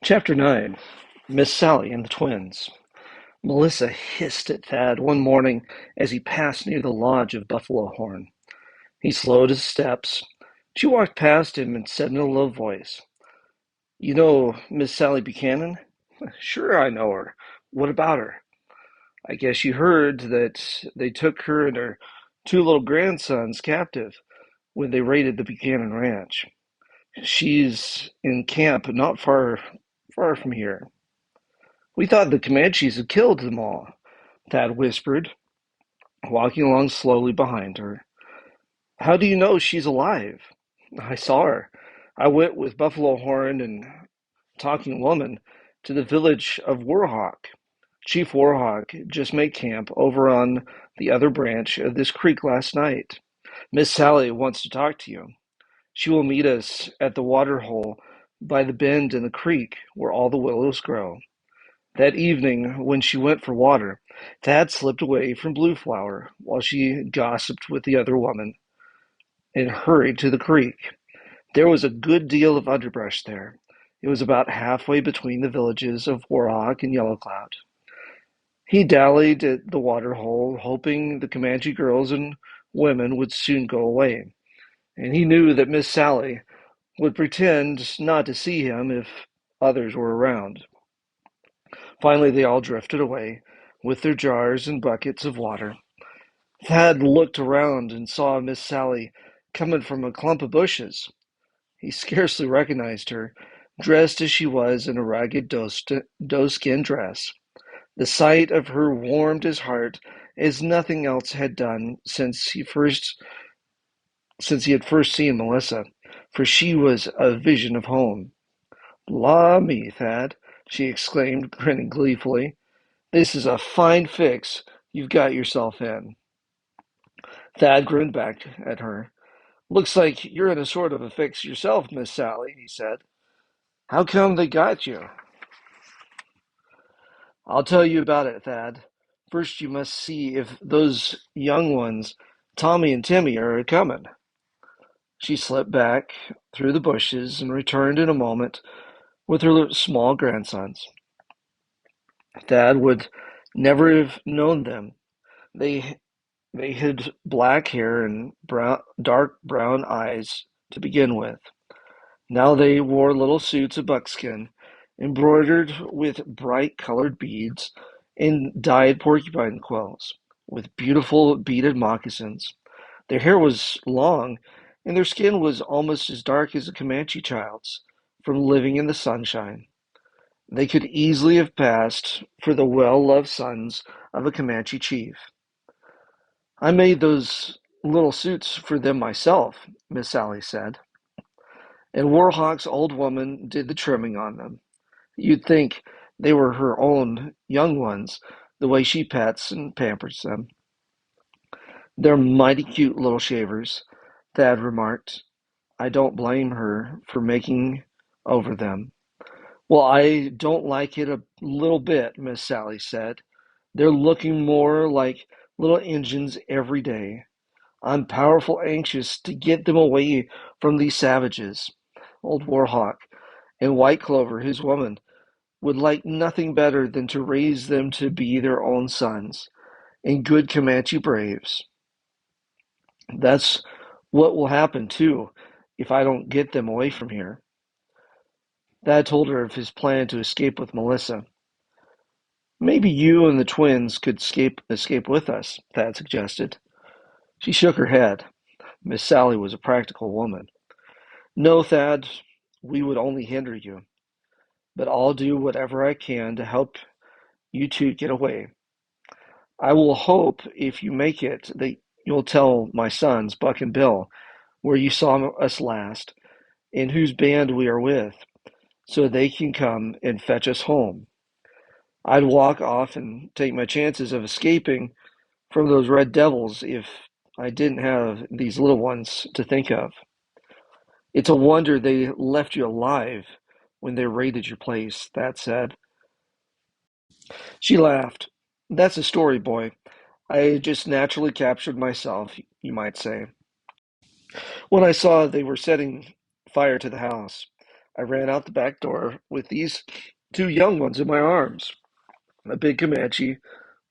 Chapter 9. Miss Sally and the Twins. Melissa hissed at Thad one morning as he passed near the lodge of Buffalo Horn. He slowed his steps. She walked past him and said in a low voice, "You know Miss Sally Buchanan?" "Sure, I know her. What about her?" "I guess you heard that they took her and her two little grandsons captive when they raided the Buchanan Ranch. She's in camp not far from here." "We thought the Comanches had killed them all," Thad whispered, walking along slowly behind her. "How do you know she's alive?" "I saw her. I went with Buffalo Horn and Talking Woman to the village of Warhawk. Chief Warhawk just made camp over on the other branch of this creek last night. Miss Sally wants to talk to you. She will meet us at the water hole by the bend in the creek where all the willows grow." That evening, when she went for water, Thad slipped away from Blue Flower while she gossiped with the other woman and hurried to the creek. There was a good deal of underbrush there. It was about halfway between the villages of Warhawk and Yellow Cloud. He dallied at the water hole, hoping the Comanche girls and women would soon go away, and he knew that Miss Sally would pretend not to see him if others were around. Finally they all drifted away, with their jars and buckets of water. Thad looked around and saw Miss Sally coming from a clump of bushes. He scarcely recognized her, dressed as she was in a ragged doeskin dress. The sight of her warmed his heart as nothing else had done since he had first seen Melissa, for she was a vision of home. "La me, Thad!" she exclaimed, grinning gleefully. "This is a fine fix you've got yourself in." Thad grinned back at her. "Looks like you're in a sort of a fix yourself, Miss Sally," he said. "How come they got you?" "I'll tell you about it, Thad. First you must see if those young ones, Tommy and Timmy, are a comin'." She slipped back through the bushes and returned in a moment with her small grandsons. Thad would never have known them. They They had black hair and dark brown eyes to begin with. Now they wore little suits of buckskin, embroidered with bright colored beads, and dyed porcupine quills, with beautiful beaded moccasins. Their hair was long, and their skin was almost as dark as a Comanche child's, from living in the sunshine. They could easily have passed for the well-loved sons of a Comanche chief. "I made those little suits for them myself," Miss Sally said, "and Warhawk's old woman did the trimming on them. You'd think they were her own young ones, the way she pets and pampers them." "They're mighty cute little shavers," Thad remarked. "I don't blame her for making over them." "Well, I don't like it a little bit," Miss Sally said. "They're looking more like little Injuns every day. I'm powerful anxious to get them away from these savages. Old Warhawk and White Clover, his woman, would like nothing better than to raise them to be their own sons, and good Comanche braves. That's what will happen, too, if I don't get them away from here." Thad told her of his plan to escape with Melissa. "Maybe you and the twins could escape with us," Thad suggested. She shook her head. Miss Sally was a practical woman. "No, Thad, we would only hinder you. But I'll do whatever I can to help you two get away. I will hope, if you make it, that you'll tell my sons, Buck and Bill, where you saw us last, and whose band we are with, so they can come and fetch us home. I'd walk off and take my chances of escaping from those red devils if I didn't have these little ones to think of. It's a wonder they left you alive when they raided your place," Thad said. She laughed. "That's a story, boy. I just naturally captured myself, you might say, when I saw they were setting fire to the house. I ran out the back door with these two young ones in my arms. A big Comanche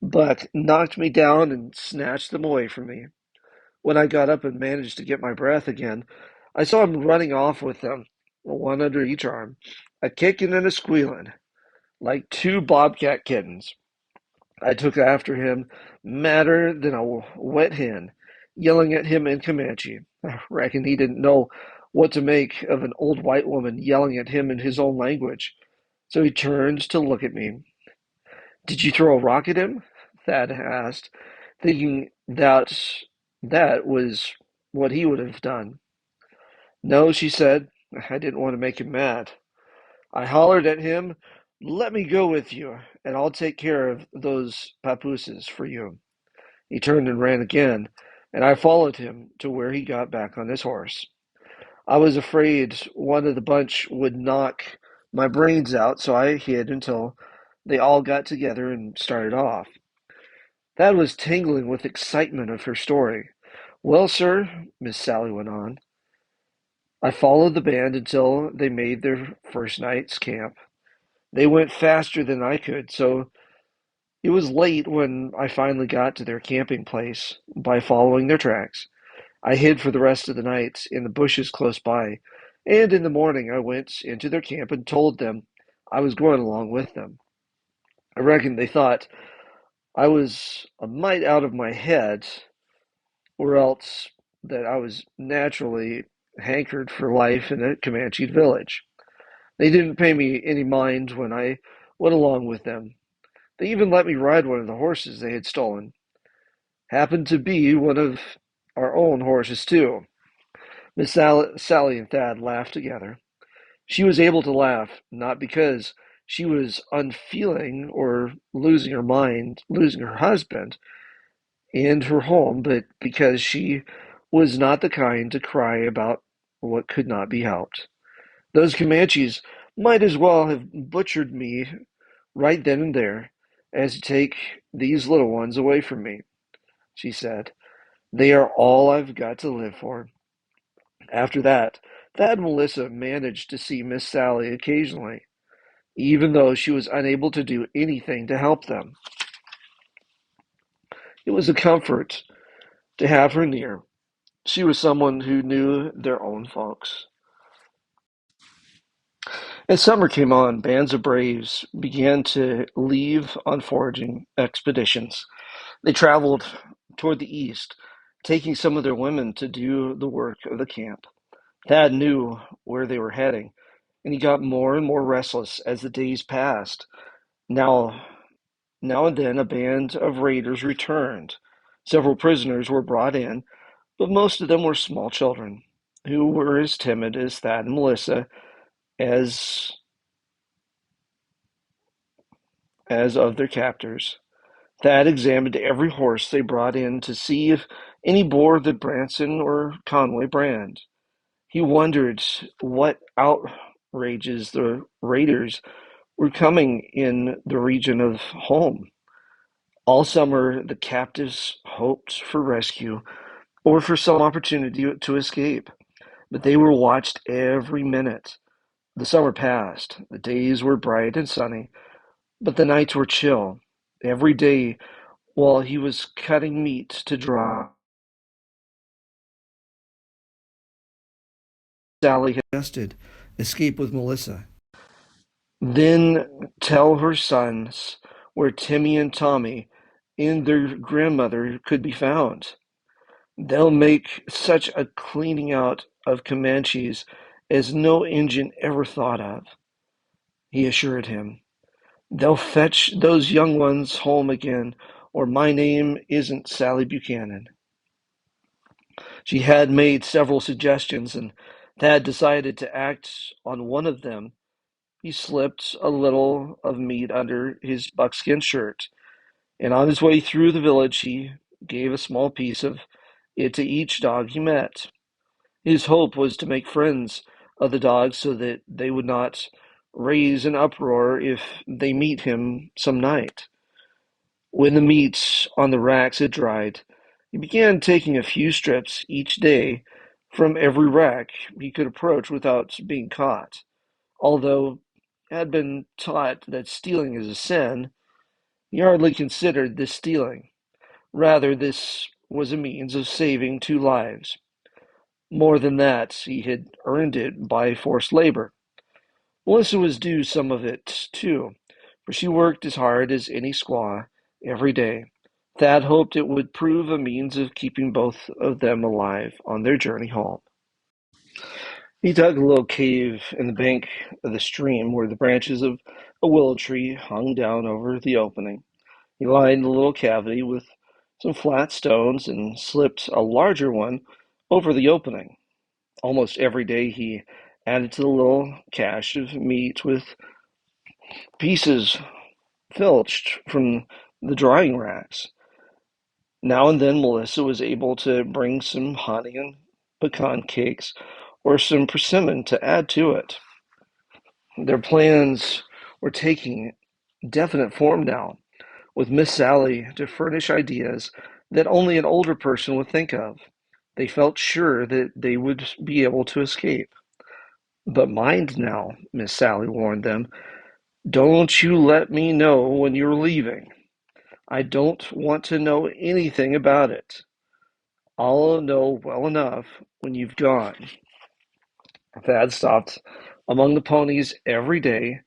buck knocked me down and snatched them away from me. When I got up and managed to get my breath again, I saw him running off with them, one under each arm, a kicking and a squealing, like two bobcat kittens. I took after him, madder than a wet hen, yelling at him in Comanche. I reckon he didn't know what to make of an old white woman yelling at him in his own language, so he turned to look at me. Did you throw a rock at him? Thad asked, thinking that was what he would have done. No, she said. I didn't want to make him mad. I hollered at him, let me go with you, and I'll take care of those papooses for you. He turned and ran again, and I followed him to where he got back on his horse. I was afraid one of the bunch would knock my brains out, so I hid until they all got together and started off. Thad was tingling with excitement of her story. Well, sir, Miss Sally went on, I followed the band until they made their first night's camp. They went faster than I could, so it was late when I finally got to their camping place. By following their tracks, I hid for the rest of the night in the bushes close by, and in the morning I went into their camp and told them I was going along with them. I reckon they thought I was a mite out of my head, or else that I was naturally hankered for life in a Comanche village. They didn't pay me any mind when I went along with them. They even let me ride one of the horses they had stolen. Happened to be one of our own horses, too. Sally and Thad laughed together. She was able to laugh, not because she was unfeeling or losing her mind, losing her husband and her home, but because she was not the kind to cry about what could not be helped. Those Comanches might as well have butchered me right then and there as to take these little ones away from me, she said. They are all I've got to live for. After that, Thad and Melissa managed to see Miss Sally occasionally, even though she was unable to do anything to help them. It was a comfort to have her near. She was someone who knew their own folks. As summer came on, bands of braves began to leave on foraging expeditions. They traveled toward the east, taking some of their women to do the work of the camp. Thad knew where they were heading, and he got more and more restless as the days passed. Now, now and then a band of raiders returned. Several prisoners were brought in, but most of them were small children, who were as timid as Thad and Melissa as of their captors. Thad examined every horse they brought in to see if any bore the Branson or Conway brand. He wondered what outrages the raiders were coming in the region of home. All summer, the captives hoped for rescue or for some opportunity to escape, but they were watched every minute. The summer passed. The days were bright and sunny, but the nights were chill. Every day, while he was cutting meat to draw, Sally had suggested escape with Melissa. Then tell her sons where Timmy and Tommy and their grandmother could be found. They'll make such a cleaning out of Comanches as no Injun ever thought of, he assured him. They'll fetch those young ones home again, or my name isn't Sally Buchanan. She had made several suggestions, and Thad decided to act on one of them. He slipped a little of meat under his buckskin shirt, and on his way through the village he gave a small piece of it to each dog he met. His hope was to make friends of the dogs so that they would not raise an uproar if they meet him some night. When the meat on the racks had dried, he began taking a few strips each day from every rack he could approach without being caught. Although had been taught that stealing is a sin, he hardly considered this stealing. Rather, this was a means of saving two lives. More than that, he had earned it by forced labor. Melissa was due some of it, too, for she worked as hard as any squaw every day. Thad hoped it would prove a means of keeping both of them alive on their journey home. He dug a little cave in the bank of the stream where the branches of a willow tree hung down over the opening. He lined the little cavity with some flat stones and slipped a larger one over the opening. Almost every day he added to the little cache of meat with pieces filched from the drying racks. Now and then Melissa was able to bring some honey and pecan cakes or some persimmon to add to it. Their plans were taking definite form now, with Miss Sally to furnish ideas that only an older person would think of. They felt sure that they would be able to escape. But mind now, Miss Sally warned them, don't you let me know when you're leaving. I don't want to know anything about it. I'll know well enough when you've gone. Thad stopped among the ponies every day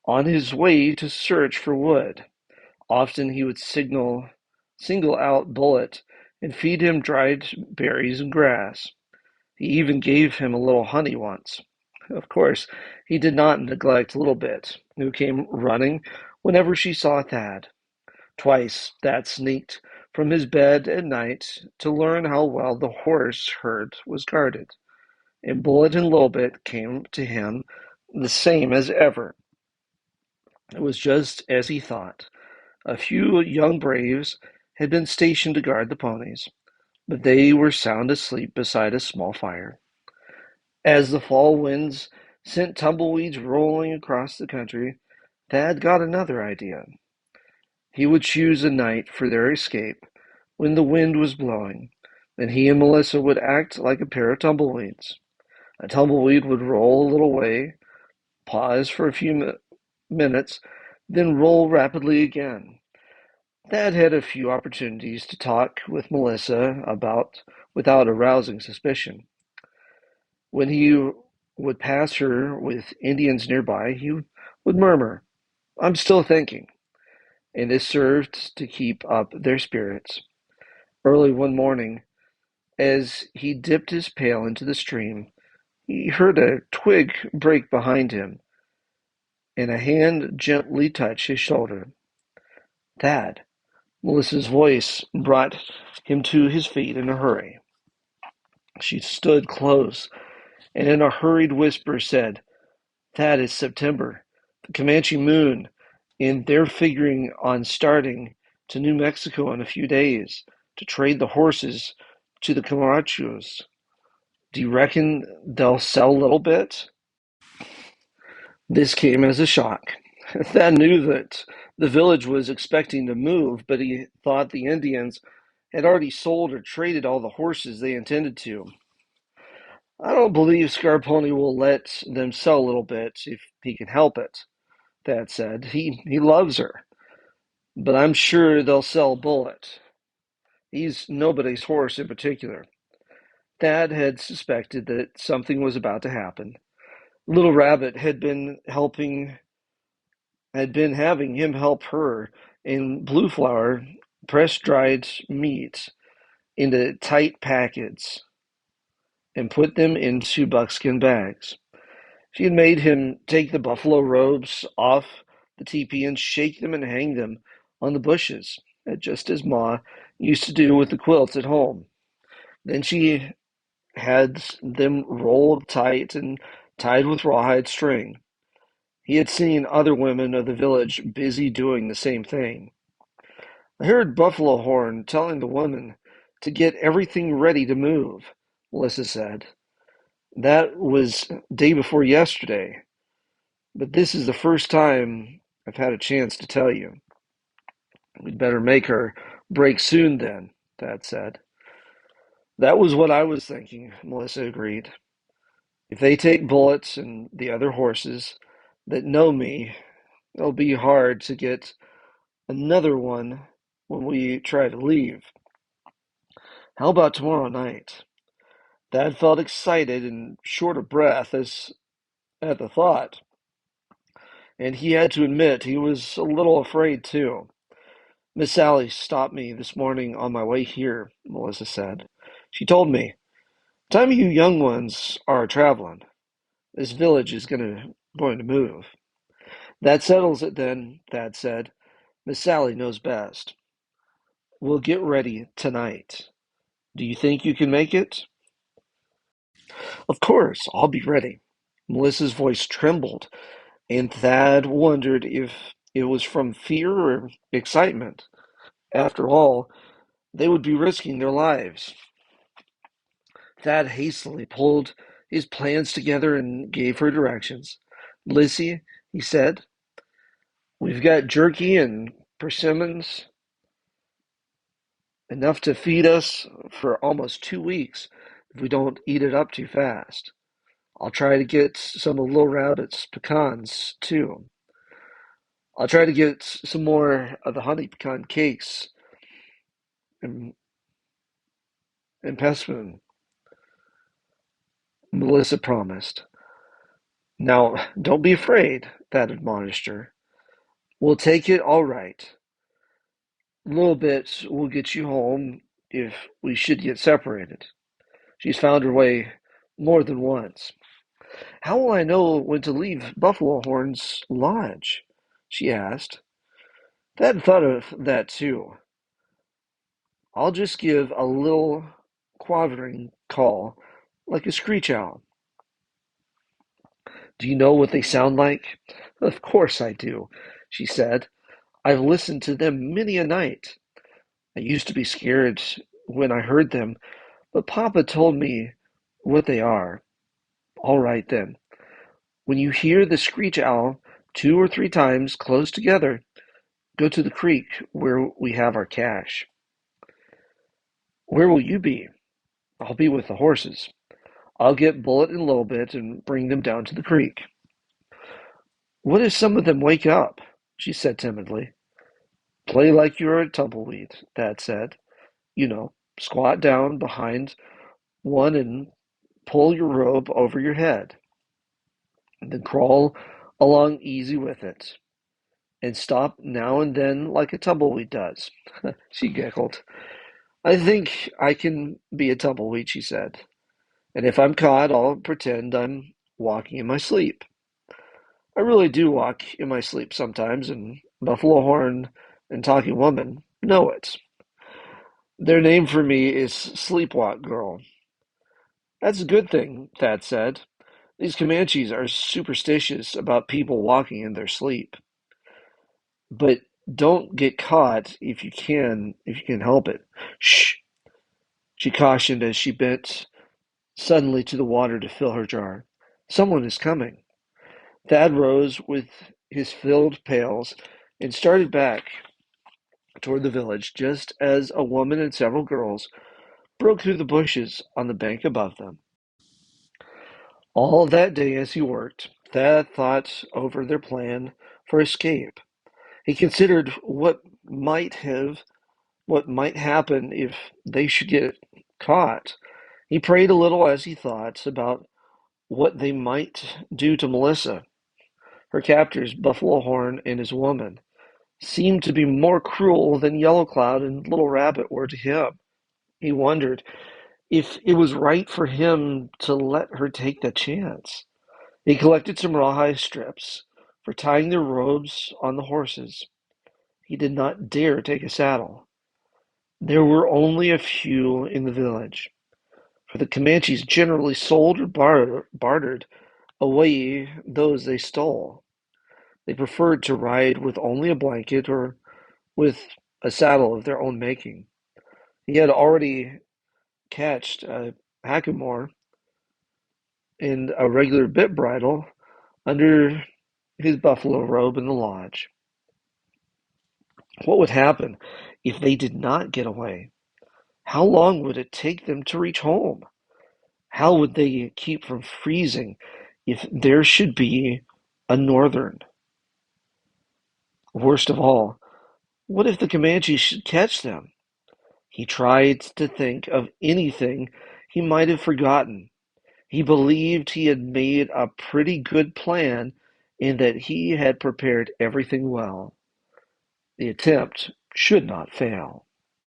on his way to search for wood. Often he would single out Bullet and feed him dried berries and grass. He even gave him a little honey once. Of course, he did not neglect Little Bit, who came running whenever she saw Thad. Twice Thad sneaked from his bed at night to learn how well the horse herd was guarded, and Bullet and Little Bit came to him the same as ever. It was just as he thought. A few young braves had been stationed to guard the ponies, but they were sound asleep beside a small fire. As the fall winds sent tumbleweeds rolling across the country, Thad got another idea. He would choose a night for their escape when the wind was blowing. Then he and Melissa would act like a pair of tumbleweeds. A tumbleweed would roll a little way, pause for a few minutes, then roll rapidly again. Thad had a few opportunities to talk with Melissa about without arousing suspicion. When he would pass her with Indians nearby, he would murmur, I'm still thinking, and this served to keep up their spirits. Early one morning, as he dipped his pail into the stream, he heard a twig break behind him and a hand gently touch his shoulder. Thad, Melissa's voice brought him to his feet in a hurry. She stood close and in a hurried whisper said, Thad, it's September, the Comanche moon, and they're figuring on starting to New Mexico in a few days to trade the horses to the Camachos. Do you reckon they'll sell a little bit? This came as a shock. Thad knew that the village was expecting to move, but he thought the Indians had already sold or traded all the horses they intended to. I don't believe Scarponi will let them sell a little bit if he can help it, Thad said. He loves her, but I'm sure they'll sell Bullet. He's nobody's horse in particular. Thad had suspected that something was about to happen. Little Rabbit had been having him help her and Blue Flower press dried meat into tight packets and put them into buckskin bags. She had made him take the buffalo robes off the teepee and shake them and hang them on the bushes, just as Ma used to do with the quilts at home. Then she had them rolled tight and tied with rawhide string. He had seen other women of the village busy doing the same thing. I heard Buffalo Horn telling the women to get everything ready to move, Melissa said. That was day before yesterday, but this is the first time I've had a chance to tell you. We'd better make her break soon then, Thad said. That was what I was thinking, Melissa agreed. If they take Bullets and the other horses that know me, it'll be hard to get another one when we try to leave. How about tomorrow night? Thad felt excited and short of breath at the thought, and he had to admit he was a little afraid too. Miss Sally stopped me this morning on my way here, Melissa said. She told me, "Time you young ones are traveling. This village is going to move." "That settles it then," Thad said. "Miss Sally knows best. We'll get ready tonight. Do you think you can make it?" "Of course, I'll be ready." Melissa's voice trembled, and Thad wondered if it was from fear or excitement. After all, they would be risking their lives. Thad hastily pulled his plans together and gave her directions. "Lissy," he said, "we've got jerky and persimmons, enough to feed us for almost 2 weeks if we don't eat it up too fast. I'll try to get some of Lil Rabbit's pecans, too. I'll try to get some more of the honey pecan cakes and, and Pesman," Melissa promised. "Now, don't be afraid," Thad admonished her. "We'll take it all right. A little bit will get you home if we should get separated. She's found her way more than once." "How will I know when to leave Buffalo Horn's lodge?" she asked. Thad thought of that too. "I'll just give a little quavering call, like a screech owl." "Do you know what they sound like?" "Of course I do," she said. "I've listened to them many a night. I used to be scared when I heard them, but Papa told me what they are." "All right, then. When you hear the screech owl 2 or 3 times close together, go to the creek where we have our cache." "Where will you be?" "I'll be with the horses. I'll get Bullet and Little Bit and bring them down to the creek." "What if some of them wake up?" she said timidly. "Play like you're a tumbleweed," Thad said. "You know, squat down behind one and pull your robe over your head, and then crawl along easy with it, and stop now and then like a tumbleweed does." She giggled. "I think I can be a tumbleweed," she said. "And if I'm caught, I'll pretend I'm walking in my sleep. I really do walk in my sleep sometimes, and Buffalo Horn and Talking Woman know it. Their name for me is Sleepwalk Girl." "That's a good thing," Thad said. "These Comanches are superstitious about people walking in their sleep. But don't get caught if you can help it." "Shh," she cautioned as she bent suddenly to the water to fill her jar. "Someone is coming." Thad rose with his filled pails and started back toward the village just as a woman and several girls broke through the bushes on the bank above them. All that day as he worked, Thad thought over their plan for escape. He considered what might happen if they should get caught. He prayed a little as he thought about what they might do to Melissa. Her captors, Buffalo Horn and his woman, seemed to be more cruel than Yellow Cloud and Little Rabbit were to him. He wondered if it was right for him to let her take that chance. He collected some rawhide strips for tying their robes on the horses. He did not dare take a saddle. There were only a few in the village, for the Comanches generally sold or bartered away those they stole. They preferred to ride with only a blanket or with a saddle of their own making. He had already catched a hackamore and a regular bit bridle under his buffalo robe in the lodge. What would happen if they did not get away? How long would it take them to reach home? How would they keep from freezing if there should be a northern? Worst of all, what if the Comanches should catch them? He tried to think of anything he might have forgotten. He believed he had made a pretty good plan and that he had prepared everything well. The attempt should not fail.